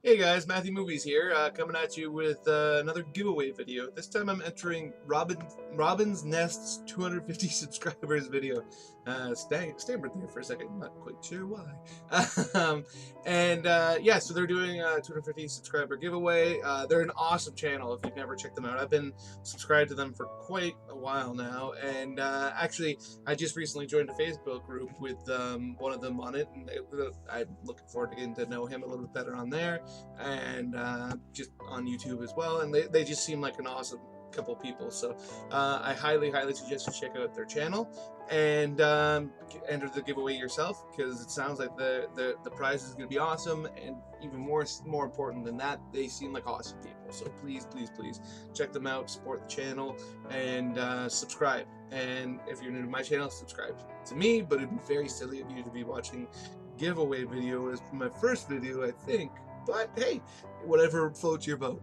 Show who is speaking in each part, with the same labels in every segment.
Speaker 1: Hey guys, Matthew Movies here, coming at you with another giveaway video. This time I'm entering Robbins Nest's 250 subscribers video. Stammered there for a second, I'm not quite sure why. um, yeah, so they're doing a 250 subscriber giveaway. They're an awesome channel if you've never checked them out. I've been subscribed to them for quite a while now, and actually I just recently joined a Facebook group with one of them on it, and I'm looking forward to getting to know him a little bit better on there, and just on YouTube as well, and they just seem like an awesome couple people. So I highly suggest you check out their channel and enter the giveaway yourself, because it sounds like the prize is going to be awesome, and even more important than that, they seem like awesome people. So please check them out, support the channel, and subscribe. And if you're new to my channel, subscribe to me. But it'd be very silly of you to be watching giveaway video as my first video, I think. But hey, whatever floats your boat.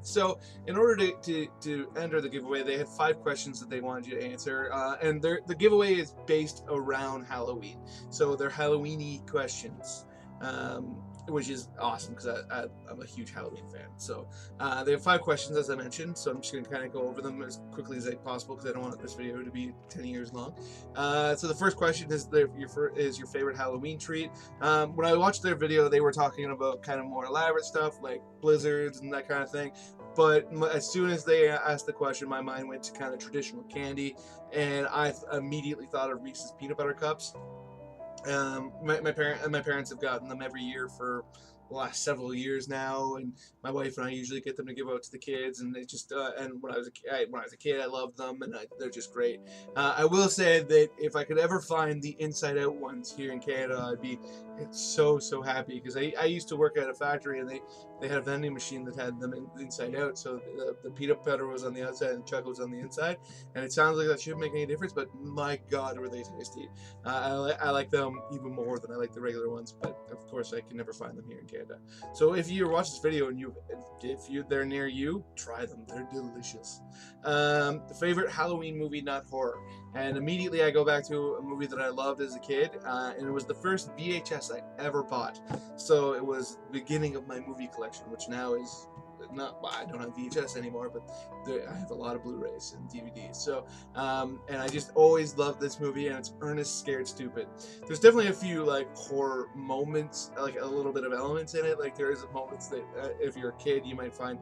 Speaker 1: So in order to enter the giveaway, they had 5 questions that they wanted you to answer, and the giveaway is based around Halloween. So they're Halloween-y questions, which is awesome because I'm a huge Halloween fan. So they have 5 questions, as I mentioned, so I'm just going to kind of go over them as quickly as possible because I don't want this video to be 10 years long. So the first question is your favorite Halloween treat. When I watched their video, they were talking about kind of more elaborate stuff like blizzards and that kind of thing. But as soon as they asked the question, my mind went to kind of traditional candy, and I immediately thought of Reese's peanut butter cups. My parents have gotten them every year for the last several years now, and my wife and I usually get them to give out to the kids, and they just and when I was a kid, I loved them, and they're just great. I will say that if I could ever find the Inside Out ones here in Canada, I'd be so happy, because I used to work at a factory, and they had a vending machine that had them inside out, so the peanut butter was on the outside and the chocolate was on the inside, and it sounds like that shouldn't make any difference, but my god, were they tasty. I like them even more than I like the regular ones, but of course I can never find them here in Canada. So if you watch this video and they're near you, try them. They're delicious. The favorite Halloween movie, not horror. And immediately I go back to a movie that I loved as a kid, and it was the first VHS I ever bought. So it was the beginning of my movie collection, which now is not, well, I don't have VHS anymore, but I have a lot of Blu-rays and DVDs. So and I just always loved this movie, and it's Ernest Scared Stupid. There's definitely a few like horror moments, like a little bit of elements in it. Like there is moments that if you're a kid you might find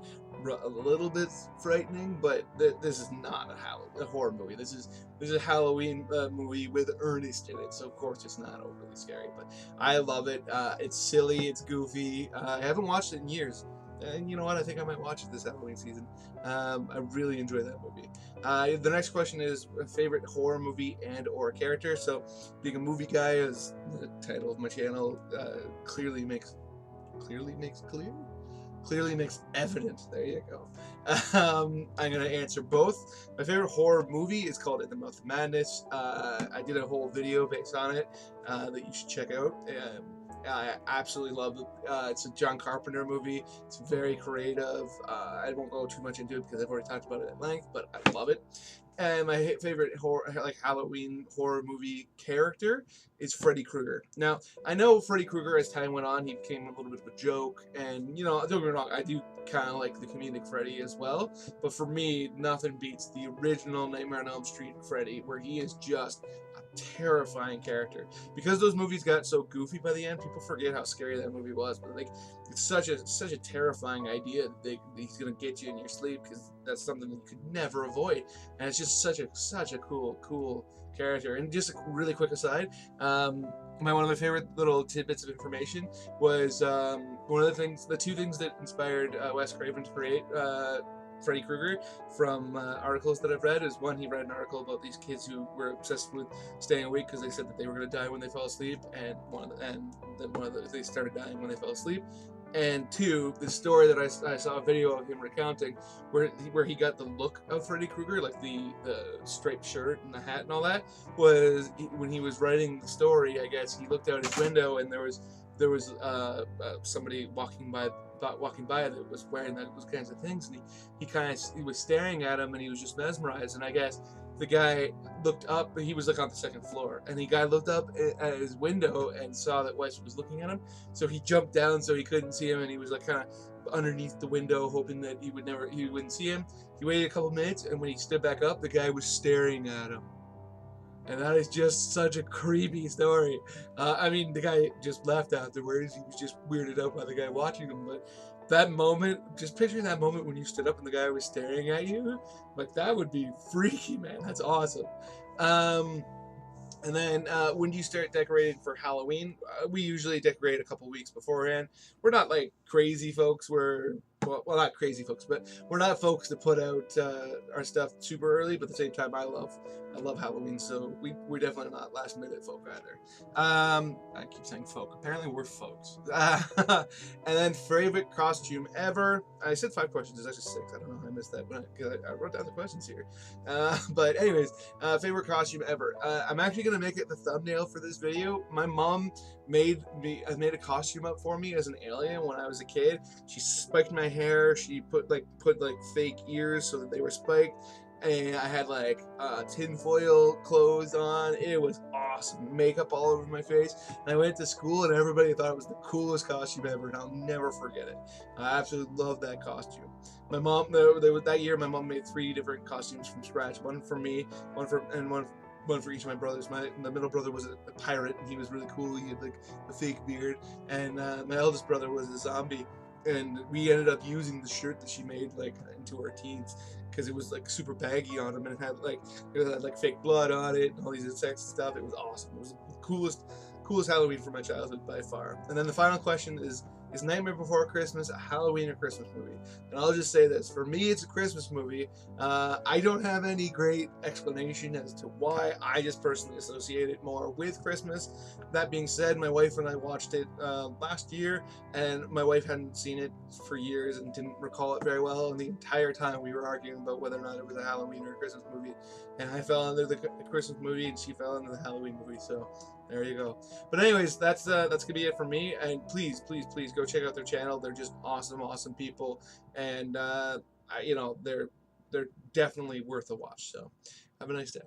Speaker 1: a little bit frightening, but this is not a horror movie. This is a Halloween movie with Ernest in it, so of course it's not overly scary, but I love it. It's silly, it's goofy. I haven't watched it in years, and you know what, I think I might watch it this Halloween season. I really enjoy that movie. The next question is favorite horror movie and or character. So being a movie guy, as the title of my channel clearly makes evident. There you go. I'm going to answer both. My favorite horror movie is called In the Mouth of Madness. I did a whole video based on it that you should check out. I absolutely love it. It's a John Carpenter movie. It's very creative. I won't go too much into it because I've already talked about it at length, but I love it. And my favorite horror, like Halloween horror movie character, is Freddy Krueger. Now, I know Freddy Krueger, as time went on, he became a little bit of a joke, and you know, don't get me wrong, I do kind of like the comedic Freddy as well. But for me, nothing beats the original Nightmare on Elm Street Freddy, where he is just a terrifying character. Because those movies got so goofy by the end, people forget how scary that movie was. But like, it's such a terrifying idea that he's gonna get you in your sleep, because that's something you could never avoid, and it's just such a cool character. And just a really quick aside, one of my favorite little tidbits of information was one of the 2 things that inspired Wes Craven to create Freddy Krueger from articles that I've read is, one, he read an article about these kids who were obsessed with staying awake because they said that they were going to die when they fell asleep, and they started dying when they fell asleep. And 2, the story that I saw a video of him recounting, where he got the look of Freddy Krueger, like the striped shirt and the hat and all that, was when he was writing the story. I guess he looked out his window and there was somebody walking by that was wearing those kinds of things, and he was staring at him, and he was just mesmerized. And I guess the guy looked up. He was like on the second floor, and the guy looked up at his window and saw that Wes was looking at him. So he jumped down so he couldn't see him, and he was like kind of underneath the window, hoping that he wouldn't see him. He waited a couple minutes, and when he stood back up, the guy was staring at him. And that is just such a creepy story. I mean, the guy just left afterwards. He was just weirded out by the guy watching him. But that moment, just picture that moment when you stood up and the guy was staring at you. Like, that would be freaky, man. That's awesome. And then when do you start decorating for Halloween? We usually decorate a couple weeks beforehand. We're not like crazy folks. Well, not crazy folks, but we're not folks that put out our stuff super early. But at the same time, I love Halloween, so we're definitely not last minute folk either. I keep saying folk. Apparently, we're folks. And then favorite costume ever. I said 5 questions. It's actually 6. I don't know how I missed that, because I wrote down the questions here. But anyways, favorite costume ever. I'm actually gonna make it the thumbnail for this video. My mom made a costume up for me as an alien when I was a kid. She spiked my hair. She put fake ears so that they were spiked, and I had like tinfoil clothes on. It was awesome. Makeup all over my face. And I went to school, and everybody thought it was the coolest costume ever, and I'll never forget it. I absolutely love that costume. My mom, that year, my mom made 3 different costumes from scratch. One for me, one for each of my brothers. The middle brother was a pirate, and he was really cool. He had like a fake beard, and my eldest brother was a zombie. And we ended up using the shirt that she made like into our teens, because it was like super baggy on him, and it had like fake blood on it and all these insects and stuff. It was awesome. It was the coolest Halloween for my childhood by far. And then the final question is Nightmare Before Christmas a Halloween or Christmas movie? And I'll just say this. For me, it's a Christmas movie. I don't have any great explanation as to why. I just personally associate it more with Christmas. That being said, my wife and I watched it last year, and my wife hadn't seen it for years and didn't recall it very well. And the entire time we were arguing about whether or not it was a Halloween or a Christmas movie. And I fell under the Christmas movie, and she fell under the Halloween movie. So there you go. But anyways, that's gonna be it for me. And please go check out their channel. They're just awesome people, and you know, they're definitely worth a watch. So have a nice day.